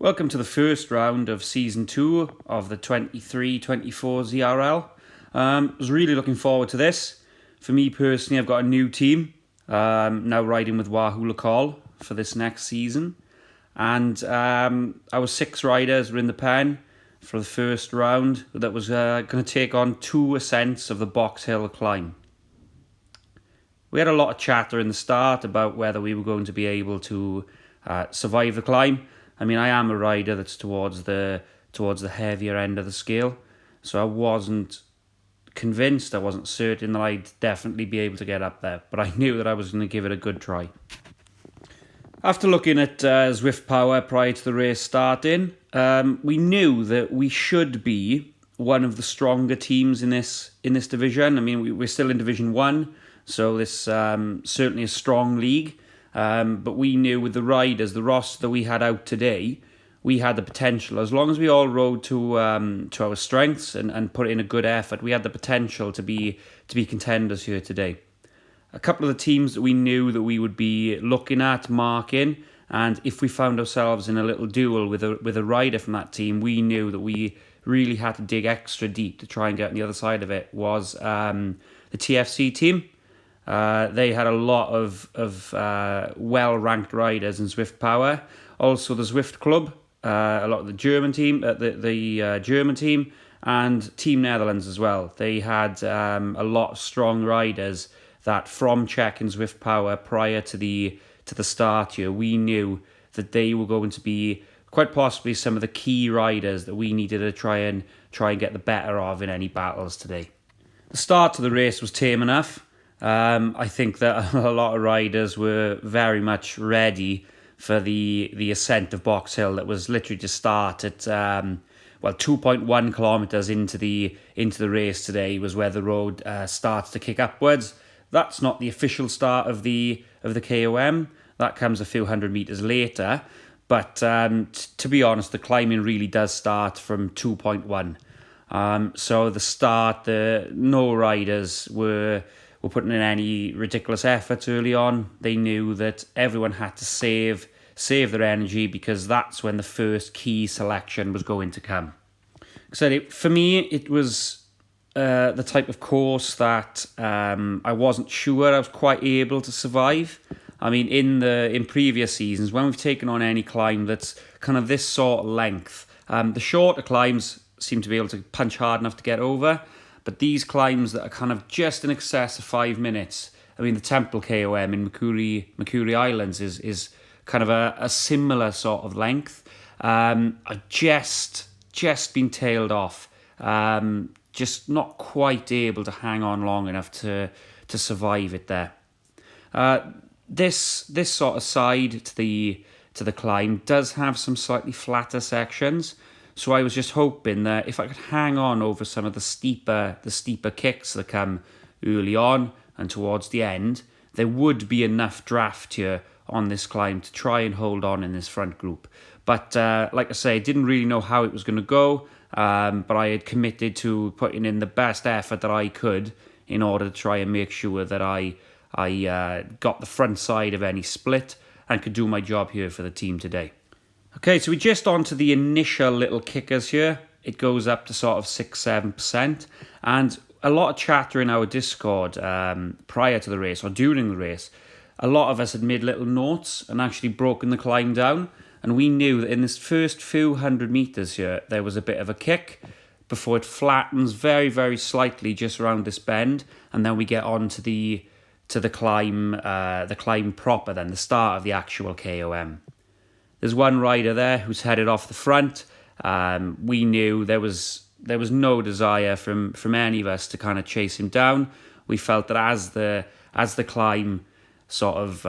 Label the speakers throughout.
Speaker 1: Welcome to the first round of Season 2 of the 23-24 ZRL. I was really looking forward to this. For me personally, I've got a new team, now riding with Wahoo Call for this next season. And our 6 riders were in the pen for the first round that was going to take on 2 ascents of the Box Hill climb. We had a lot of chatter in the start about whether we were going to be able to survive the climb. I mean, I am a rider that's towards the heavier end of the scale, so I wasn't convinced, I wasn't certain that I'd definitely be able to get up there, but I knew that I was going to give it a good try. After looking at Zwift Power prior to the race starting, we knew that we should be one of the stronger teams in this division. I mean, we're still in Division 1, so this certainly a strong league. But we knew with the riders, the roster that we had out today, we had the potential. As long as we all rode to our strengths and put in a good effort, we had the potential to be contenders here today. A couple of the teams that we knew that we would be looking at, marking, and if we found ourselves in a little duel with a rider from that team, we knew that we really had to dig extra deep to try and get on the other side of it, was the TFC team. They had a lot of well-ranked riders in Zwift Power. Also, the Zwift Club, a lot of the German team, the German team, and Team Netherlands as well. They had a lot of strong riders that, from checking Zwift Power prior to the start here, we knew that they were going to be quite possibly some of the key riders that we needed to try and get the better of in any battles today. The start of the race was tame enough. I think that a lot of riders were very much ready for the ascent of Box Hill that was literally to start at 2.1 kilometers into the race today was where the road starts to kick upwards. That's not the official start of the KOM. That comes a few hundred meters later. But to be honest, the climbing really does start from 2.1. So the start, no riders were putting in any ridiculous efforts early on. They knew that everyone had to save their energy because that's when the first key selection was going to come. So for me, it was the type of course that I wasn't sure I was quite able to survive. I mean, in previous seasons, when we've taken on any climb that's kind of this sort of length, the shorter climbs seem to be able to punch hard enough to get over. But these climbs that are kind of just in excess of 5 minutes, I mean, the Temple KOM in Mercury Islands is kind of a similar sort of length. I've just been tailed off, just not quite able to hang on long enough to survive it there. This sort of side to the climb does have some slightly flatter sections. So I was just hoping that if I could hang on over some of the steeper kicks that come early on and towards the end, there would be enough draft here on this climb to try and hold on in this front group. But like I say, I didn't really know how it was going to go, but I had committed to putting in the best effort that I could in order to try and make sure that I got the front side of any split and could do my job here for the team today. Okay, so we're just on to the initial little kickers here. It goes up to sort of 6-7%. And a lot of chatter in our Discord prior to the race or during the race. A lot of us had made little notes and actually broken the climb down. And we knew that in this first few hundred meters here, there was a bit of a kick before it flattens very, very slightly just around this bend. And then we get on to the climb proper then, the start of the actual KOM. There's one rider there who's headed off the front. We knew there was no desire from any of us to kind of chase him down. We felt that as the climb sort of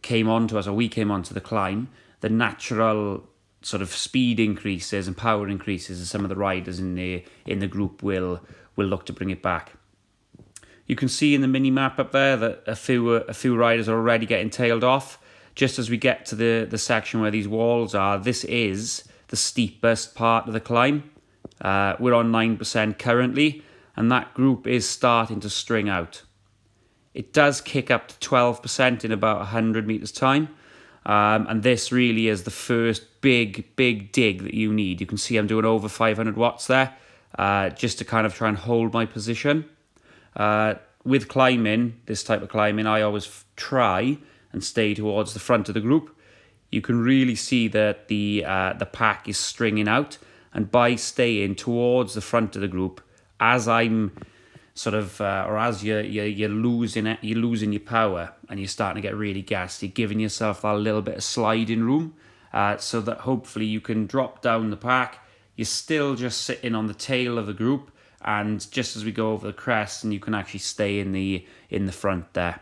Speaker 1: came onto us, or we came onto the climb, the natural sort of speed increases and power increases, and some of the riders in the group will look to bring it back. You can see in the mini map up there that a few riders are already getting tailed off. Just as we get to the section where these walls are, this is the steepest part of the climb. We're on 9% currently, and that group is starting to string out. It does kick up to 12% in about 100 meters time. And this really is the first big dig that you need. You can see I'm doing over 500 watts there, just to kind of try and hold my position. With climbing, this type of climbing, I always try and stay towards the front of the group. You can really see that the pack is stringing out, and by staying towards the front of the group, as I'm sort of, or as you're losing your power and you're starting to get really gassed, you're giving yourself that little bit of sliding room, so that hopefully you can drop down the pack. You're still just sitting on the tail of the group, and just as we go over the crest, and you can actually stay in the front there.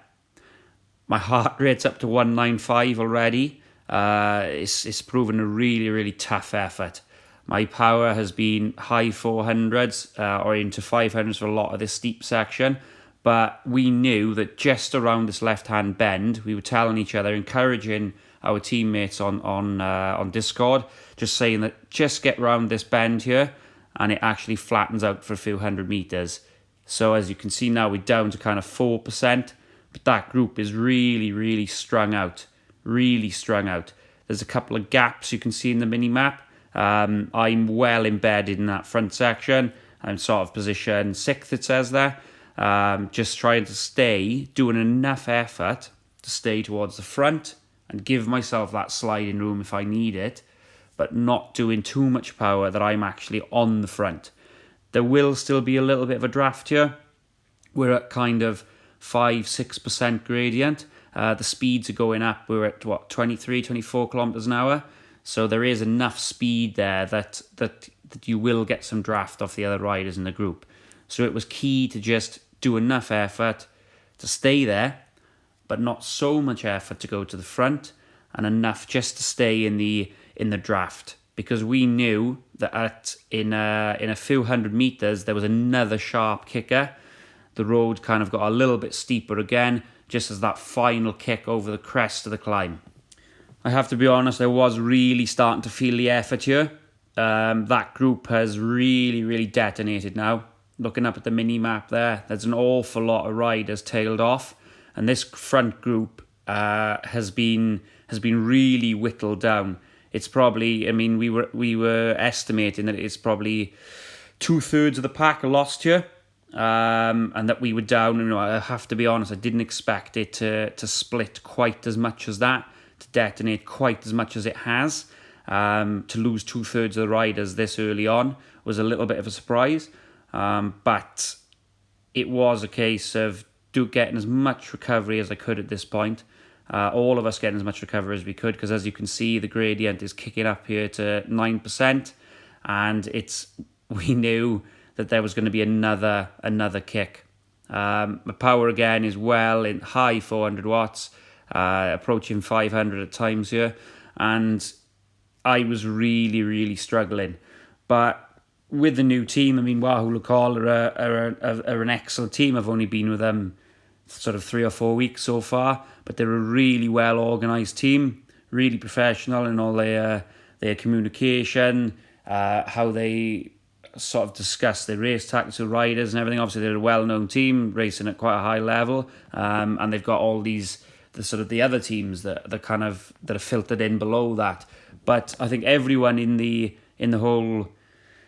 Speaker 1: My heart rate's up to 195 already. It's proven a really tough effort. My power has been high 400s or into 500s for a lot of this steep section, but we knew that just around this left-hand bend, we were telling each other, encouraging our teammates on Discord, just saying that just get round this bend here, and it actually flattens out for a few hundred meters. So as you can see now, we're down to kind of 4%, but that group is really strung out. There's a couple of gaps you can see in the mini map. I'm well embedded in that front section. I'm sort of position 6th, it says there. Just trying to stay, doing enough effort to stay towards the front and give myself that sliding room if I need it, but not doing too much power that I'm actually on the front. There will still be a little bit of a draft here. We're at kind of 5-6% gradient. The speeds are going up. We're at 23, 24 kilometers an hour. So there is enough speed there that you will get some draft off the other riders in the group. So it was key to just do enough effort to stay there, but not so much effort to go to the front, and enough just to stay in the draft. Because we knew that in a few hundred meters there was another sharp kicker. The road kind of got a little bit steeper again, just as that final kick over the crest of the climb. I have to be honest, I was really starting to feel the effort here. That group has really detonated now. Looking up at the mini map there's an awful lot of riders tailed off, and this front group has been really whittled down. It's probably, I mean, we were estimating that it's probably 2/3 of the pack are lost here, and that we were down. You know, I have to be honest, I didn't expect it to split quite as much as that, to detonate quite as much as it has. To lose 2/3 of the riders this early on was a little bit of a surprise, but it was a case of getting as much recovery as I could at this point. All of us getting as much recovery as we could, because as you can see, the gradient is kicking up here to 9%, and we knew that there was going to be another kick. My power again is well in high 400 watts, approaching 500 at times here, and I was really struggling. But with the new team, I mean, Wahoo Lakal are an excellent team. I've only been with them sort of 3 or 4 weeks so far, but they're a really well organised team, really professional in all their communication, how they sort of discuss their race tactics with riders and everything. Obviously, they're a well-known team, racing at quite a high level, and they've got all the other teams that are filtered in below that. But I think everyone in the whole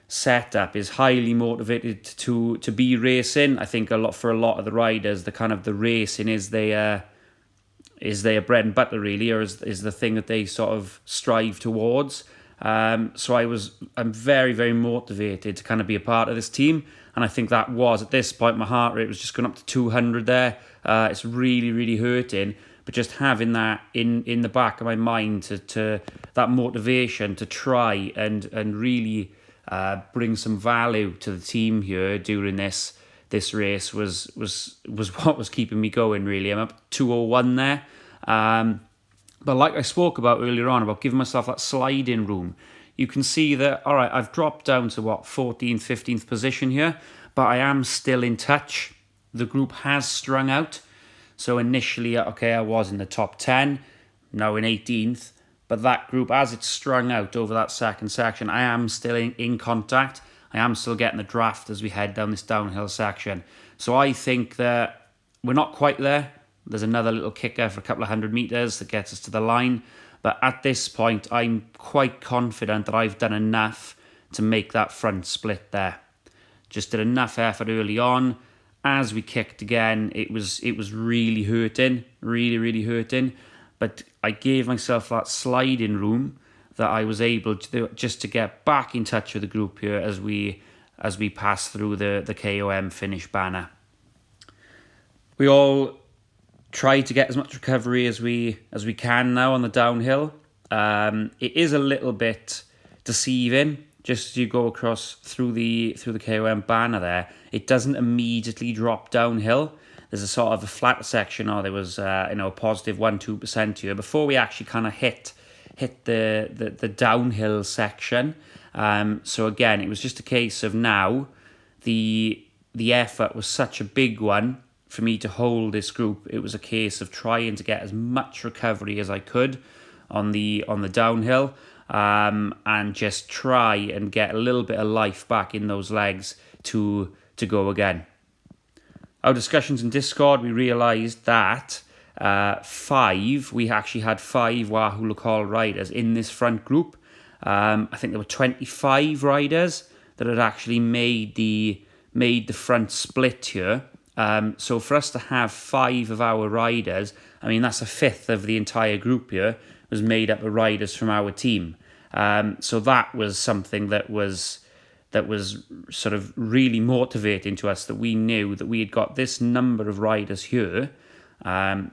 Speaker 1: setup is highly motivated to be racing. I think for a lot of the riders, the racing is their bread and butter, really, or is the thing that they sort of strive towards. So I'm very motivated to kind of be a part of this team, and I think that was, at this point, my heart rate was just going up to 200 there. It's really hurting, but just having that in the back of my mind to that motivation to try and really bring some value to the team here during this race was what was keeping me going, really. I'm up 201 there. But like I spoke about earlier on, about giving myself that sliding room, you can see that, all right, I've dropped down to 14th, 15th position here, but I am still in touch. The group has strung out. So initially, okay, I was in the top 10, now in 18th, but that group, as it's strung out over that second section, I am still in contact. I am still getting the draft as we head down this downhill section. So I think that we're not quite there, There's another little kicker for a couple of 100 metres that gets us to the line. But at this point, I'm quite confident that I've done enough to make that front split there. Just did enough effort early on. As we kicked again, it was really hurting, really hurting. But I gave myself that sliding room that I was able to do just to get back in touch with the group here as we pass through the KOM finish banner. We all try to get as much recovery as we can now on the downhill. It is a little bit deceiving. Just as you go across through the KOM banner there, it doesn't immediately drop downhill. There's a sort of a flat section, or there was a positive 1-2% here before we actually kind of hit the downhill section. So again, it was just a case of now the effort was such a big one for me to hold this group. It was a case of trying to get as much recovery as I could on the downhill. And just try and get a little bit of life back in those legs to go again. Our discussions in Discord, we realised that we actually had 5 Wahoo Lacol riders in this front group. I think there were 25 riders that had actually made the front split here. So for us to have 5 of our riders, I mean, that's a fifth of the entire group here, was made up of riders from our team. So that was something that was sort of really motivating to us, that we knew that we had got this number of riders here.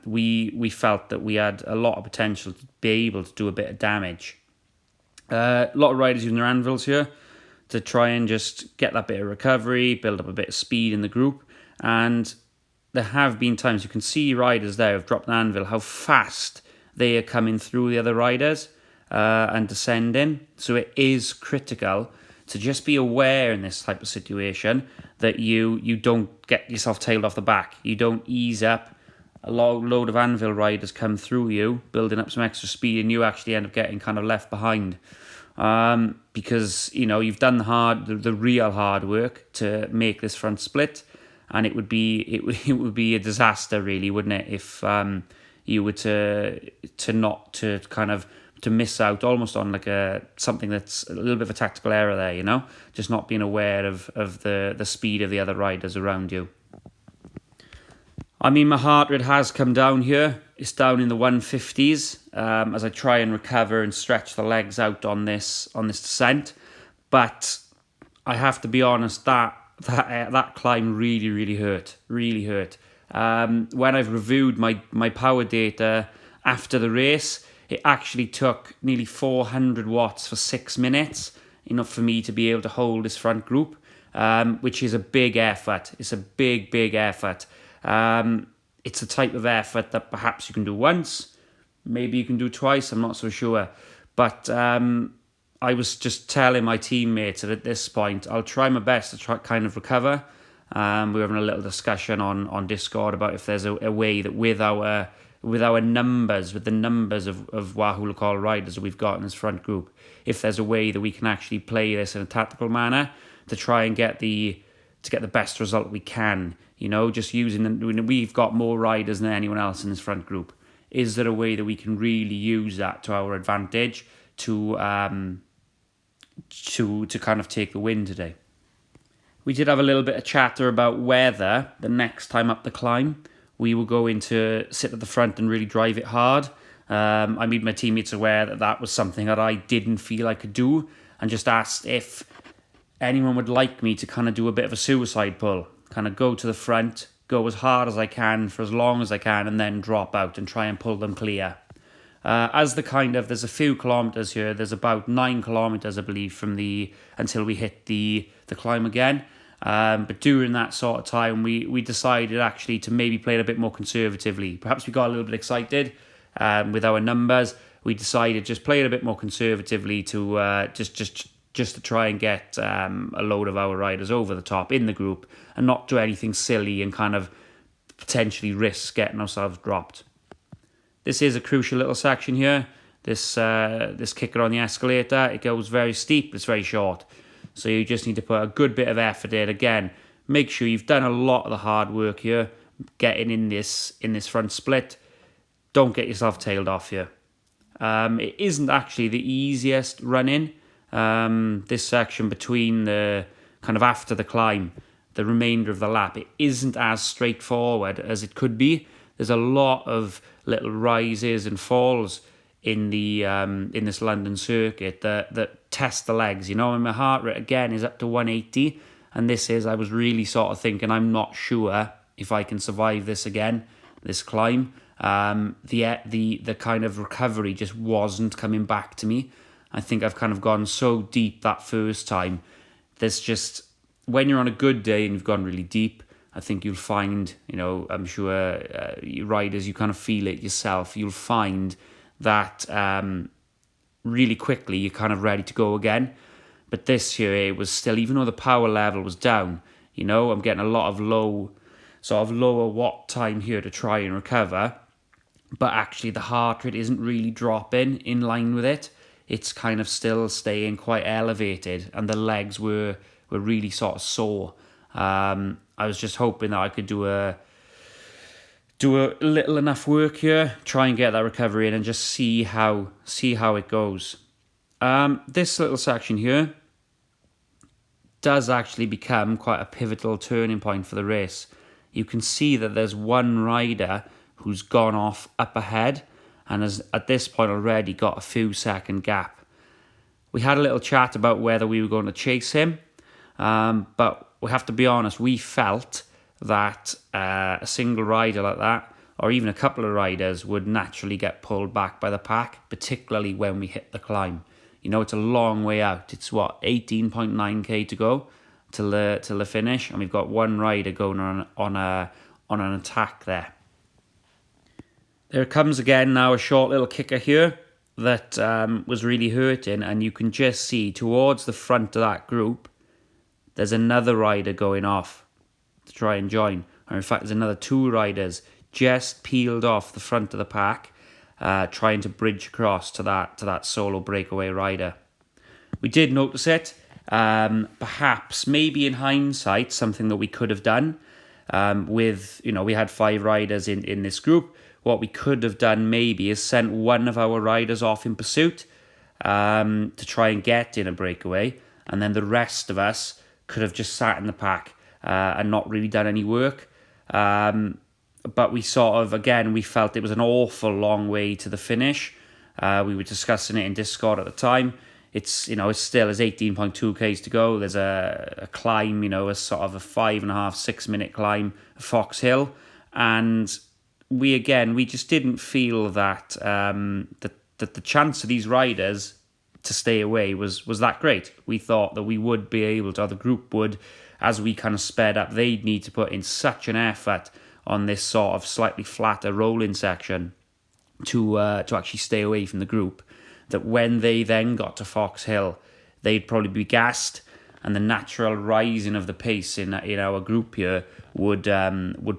Speaker 1: We felt that we had a lot of potential to be able to do a bit of damage. A lot of riders using their anvils here to try and just get that bit of recovery, build up a bit of speed in the group. And there have been times you can see riders there who've dropped an anvil, how fast they are coming through the other riders and descending. So it is critical to just be aware in this type of situation that you don't get yourself tailed off the back. You don't ease up. A load of anvil riders come through you, building up some extra speed, and you actually end up getting kind of left behind. Because, you've done the real hard work to make this front split, and it would be a disaster, really, wouldn't it, if you were to miss out almost on like something that's a little bit of a tactical error there, just not being aware of the speed of the other riders around you. I mean, my heart rate has come down here. It's down in the 150s as I try and recover and stretch the legs out on this descent. But I have to be honest, that climb really hurt. When I've reviewed my power data after the race, it actually took nearly 400 watts for 6 minutes, enough for me to be able to hold this front group, which is a big effort. It's a big effort. It's a type of effort that perhaps you can do once, maybe you can do twice, I'm not so sure. But I was just telling my teammates that at this point, I'll try my best to try kind of recover. We were having a little discussion on Discord about if there's a way that with the numbers of Wahoo Lacol riders that we've got in this front group, if there's a way that we can actually play this in a tactical manner to try and get the best result we can, just using we've got more riders than anyone else in this front group. Is there a way that we can really use that to our advantage to kind of take the win today? We did have a little bit of chatter about whether the next time up the climb we were going to sit at the front and really drive it hard. I made my teammates aware that was something that I didn't feel I could do, and just asked if anyone would like me to kind of do a bit of a suicide pull, kind of go to the front, go as hard as I can for as long as I can, and then drop out and try and pull them clear. There's a few kilometres here. There's about 9 kilometres, I believe, until we hit the climb again. But during that sort of time, we decided actually to maybe play it a bit more conservatively. Perhaps we got a little bit excited with our numbers. We decided just play it a bit more conservatively to just to try and get a load of our riders over the top in the group and not do anything silly and kind of potentially risk getting ourselves dropped. This is a crucial little section here. This kicker on the escalator, it goes very steep, it's very short. So you just need to put a good bit of effort in. Again, make sure you've done a lot of the hard work here. getting in this front split, don't get yourself tailed off here. It isn't actually the easiest run-in. This section between the kind of after the climb, the remainder of the lap, it isn't as straightforward as it could be. There's a lot of little rises and falls in the in this London circuit that test the legs. You know, and my heart rate again is up to 180, and I was really sort of thinking, I'm not sure if I can survive this again, this climb. The kind of recovery just wasn't coming back to me. I think I've kind of gone so deep that first time. There's just, when you're on a good day and you've gone really deep, I think you'll find, you know, I'm sure you riders, you kind of feel it yourself. You'll find that really quickly you're kind of ready to go again. But this year it was still, even though the power level was down, you know, I'm getting a lot of lower watt time here to try and recover. But actually the heart rate isn't really dropping in line with it. It's kind of still staying quite elevated, and the legs were really sort of sore. I was just hoping that I could do a little enough work here, try and get that recovery in, and just see how it goes. This little section here does actually become quite a pivotal turning point for the race. You can see that there's one rider who's gone off up ahead and has at this point already got a few second gap. We had a little chat about whether we were going to chase him, but we have to be honest, we felt that a single rider like that, or even a couple of riders, would naturally get pulled back by the pack, particularly when we hit the climb. You know, it's a long way out. It's 18.9k to go till the finish, and we've got one rider going on an attack there. There comes again now a short little kicker here that was really hurting, and you can just see towards the front of that group there's another rider going off to try and join. Or in fact, there's another two riders just peeled off the front of the pack, trying to bridge across to that solo breakaway rider. We did notice it. Perhaps, maybe in hindsight, something that we could have done. We had 5 riders in this group. What we could have done maybe is sent one of our riders off in pursuit to try and get in a breakaway, and then the rest of us could have just sat in the pack and not really done any work. But we we felt it was an awful long way to the finish. We were discussing it in Discord at the time. It's still 18.2k's to go. There's a climb, a sort of a 5.5-6 minute climb, Fox Hill, and we just didn't feel that that the chance of these riders to stay away was that great. We thought that we would be able to, or the group would, as we kind of sped up, they'd need to put in such an effort on this sort of slightly flatter rolling section to actually stay away from the group, that when they then got to Fox Hill, they'd probably be gassed, and the natural rising of the pace in our group here would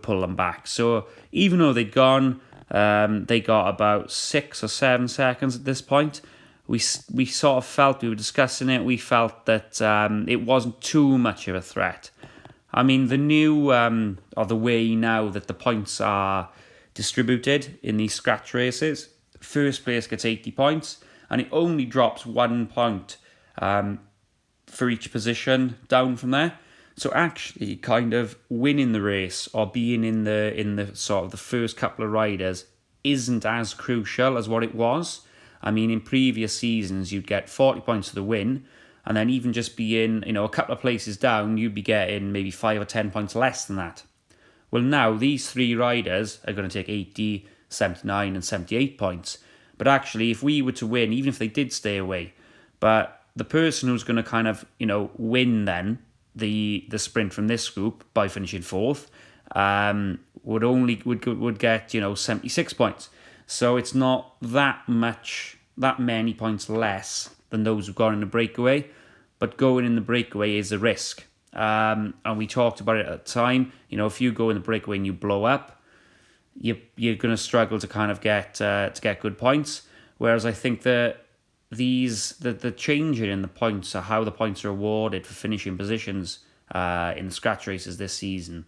Speaker 1: pull them back. So even though they'd gone, they got about 6 or 7 seconds at this point. We sort of felt, we were discussing it, we felt that it wasn't too much of a threat. I mean, the new, or the way now that the points are distributed in these scratch races, first place gets 80 points, and it only drops 1 point for each position down from there. So actually, kind of winning the race or being in the sort of the first couple of riders isn't as crucial as what it was. I mean, in previous seasons, you'd get 40 points for the win, and then even just being, a couple of places down, you'd be getting maybe 5 or 10 points less than that. Well, now these 3 riders are going to take 80, 79, and 78 points. But actually, if we were to win, even if they did stay away, but the person who's going to kind of, win then the sprint from this group by finishing 4th would get 76 points. So it's not that many points less than those who've gone in the breakaway, but going in the breakaway is a risk. And we talked about it at the time. If you go in the breakaway and you blow up, you're going to struggle to kind of get good points. Whereas I think that the changing in the points, or how the points are awarded for finishing positions in the scratch races this season,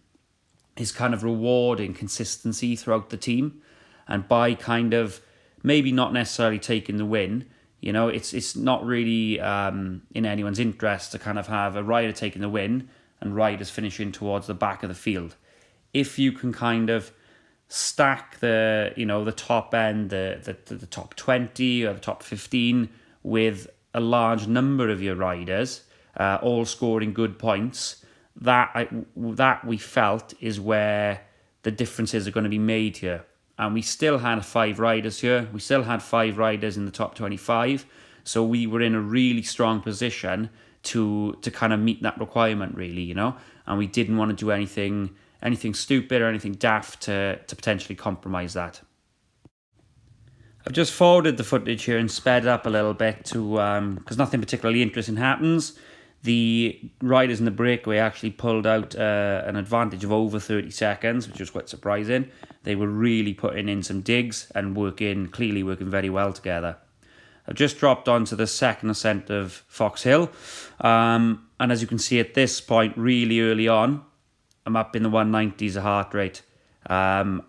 Speaker 1: is kind of rewarding consistency throughout the team. And by kind of maybe not necessarily taking the win, it's not really in anyone's interest to kind of have a rider taking the win and riders finishing towards the back of the field. If you can kind of stack the top end, the top 20 or the top 15 with a large number of your riders, all scoring good points, that we felt is where the differences are going to be made here. And we still had 5 riders here. We still had 5 riders in the top 25. So we were in a really strong position to kind of meet that requirement, really, And we didn't want to do anything stupid or anything daft to potentially compromise that. I've just forwarded the footage here and sped it up a little bit because nothing particularly interesting happens. The riders in the breakaway actually pulled out an advantage of over 30 seconds, which was quite surprising. They were really putting in some digs and clearly working very well together. I've just dropped onto the second ascent of Fox Hill. And as you can see at this point, really early on, I'm up in the 190s of heart rate. I'm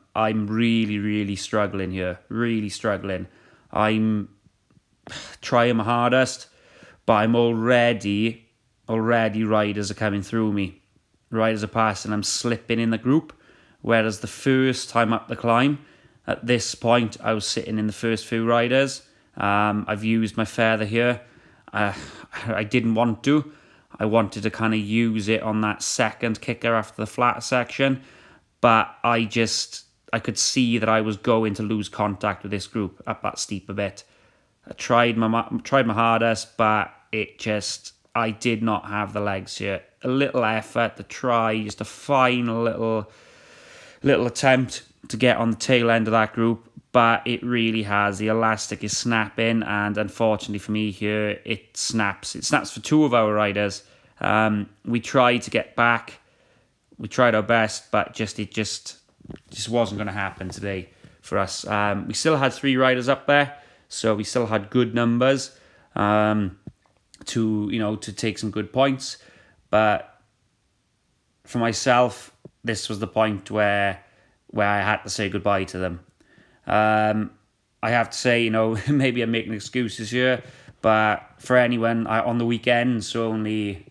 Speaker 1: really, really struggling here. Really struggling. I'm trying my hardest, but I'm already riders are coming through me. Riders are passing. I'm slipping in the group. Whereas the first time up the climb, at this point, I was sitting in the first few riders. I've used my feather here. I didn't want to. I wanted to kind of use it on that second kicker after the flat section. But I could see that I was going to lose contact with this group up that steep a bit. I tried my hardest, but I did not have the legs here. A little effort to try, just a final little attempt to get on the tail end of that group, but it really has. The elastic is snapping, and unfortunately for me here, it snaps. It snaps for 2 of our riders. We tried to get back. We tried our best, but it just wasn't going to happen today for us. We still had 3 riders up there, so we still had good numbers to take some good points. But for myself, this was the point where I had to say goodbye to them. I have to say, maybe I'm making excuses here, but for anyone on the weekend, so only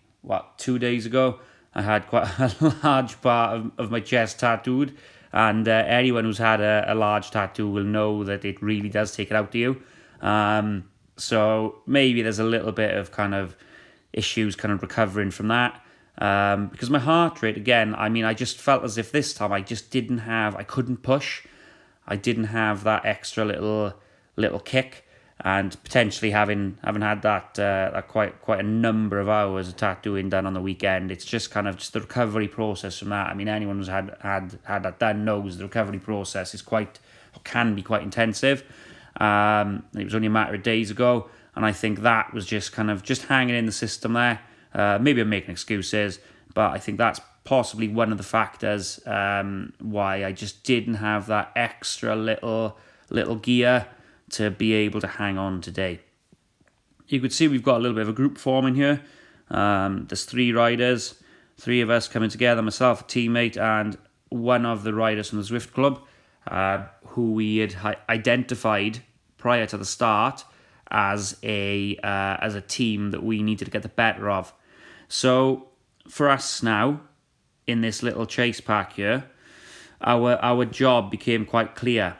Speaker 1: 2 days ago, I had quite a large part of my chest tattooed, and anyone who's had a large tattoo will know that it really does take it out to you. So maybe there's a little bit of kind of issues kind of recovering from that. Because my heart rate, again, I just felt as if this time I couldn't push. I didn't have that extra little kick, and potentially having had that quite a number of hours of tattooing done on the weekend, it's just kind of just the recovery process from that. Anyone who's had that done knows the recovery process can be quite intensive. It was only a matter of days ago, and I think that was just kind of just hanging in the system there. Maybe I'm making excuses, but I think that's possibly one of the factors why I just didn't have that extra little gear to be able to hang on today. You could see we've got a little bit of a group forming here. There's 3 riders, 3 of us coming together, myself, a teammate, and one of the riders from the Zwift Club, who we had identified prior to the start as a team that we needed to get the better of. So for us now, in this little chase pack here, our job became quite clear.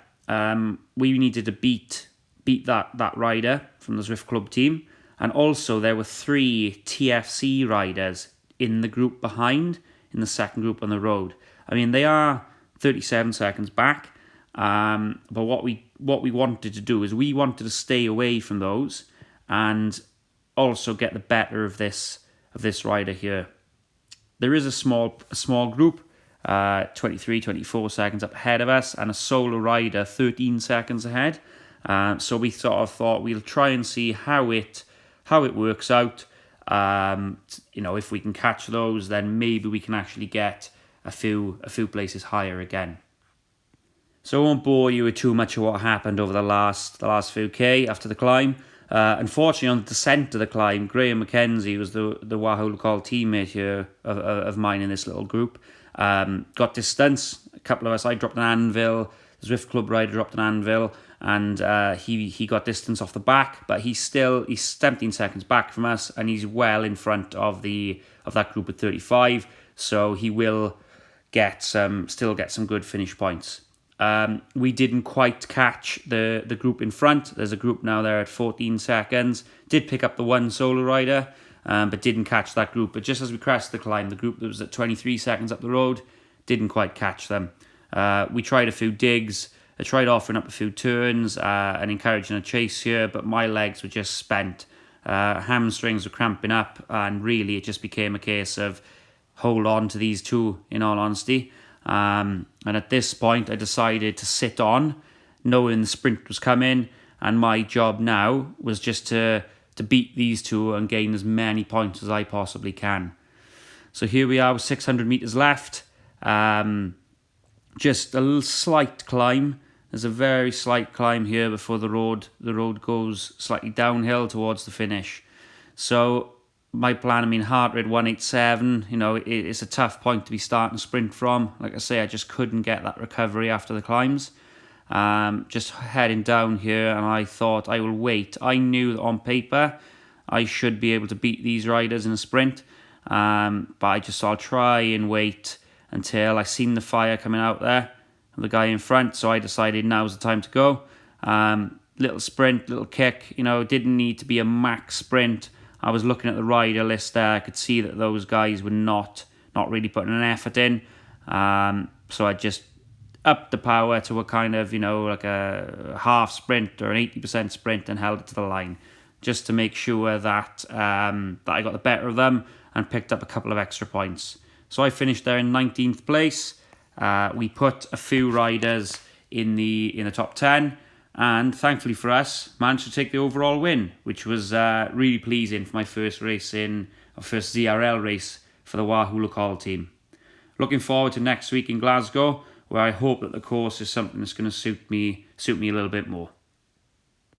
Speaker 1: We needed to beat that rider from the Zwift Club team, and also there were 3 TFC riders in the group behind, in the second group on the road. They are 37 seconds back, but what we wanted to do is we wanted to stay away from those and also get the better of this rider here. There is a small group, 23, 24 seconds up ahead of us, and a solo rider 13 seconds ahead. So we sort of thought we'll try and see how it works out. If we can catch those, then maybe we can actually get a few places higher again. So I won't bore you with too much of what happened over the last few K after the climb. Unfortunately, on the descent of the climb, Graham McKenzie was the Wahoo Call teammate here of mine in this little group. got distance. A couple of us, I dropped an anvil, the Zwift Club rider dropped an anvil, and he got distance off the back, but he's 17 seconds back from us, and he's well in front of that group at 35, so he will still get some good finish points. We didn't quite catch the group in front. There's a group now there at 14 seconds. Did pick up the one solo rider, but didn't catch that group. But just as we crashed the climb, the group that was at 23 seconds up the road, didn't quite catch them. We tried a few digs. I tried offering up a few turns and encouraging a chase here, but my legs were just spent. Hamstrings were cramping up, and really it just became a case of hold on to these two, in all honesty. And at this point, I decided to sit on, knowing the sprint was coming, and my job now was just to beat these two and gain as many points as I possibly can. So here we are with 600 metres left. Just a little slight climb. There's a very slight climb here before the road goes slightly downhill towards the finish. So my plan, heart rate 187, it's a tough point to be starting a sprint from. Like I say, I just couldn't get that recovery after the climbs. Just heading down here, and I thought I will wait. I knew that on paper I should be able to beat these riders in a sprint, but I just thought I'll try and wait until I seen the fire coming out there, the guy in front, so I decided now's the time to go. Little sprint, little kick, it didn't need to be a max sprint. I was looking at the rider list there. I could see that those guys were not really putting an effort in. So I just upped the power to a kind of, like a half sprint or an 80% sprint and held it to the line, just to make sure that that I got the better of them and picked up a couple of extra points. So I finished there in 19th place. We put a few riders in the top 10. And thankfully for us, managed to take the overall win, which was really pleasing for my first ZRL race for the Wahoo Le Col team. Looking forward to next week in Glasgow, where I hope that the course is something that's going to suit me a little bit more.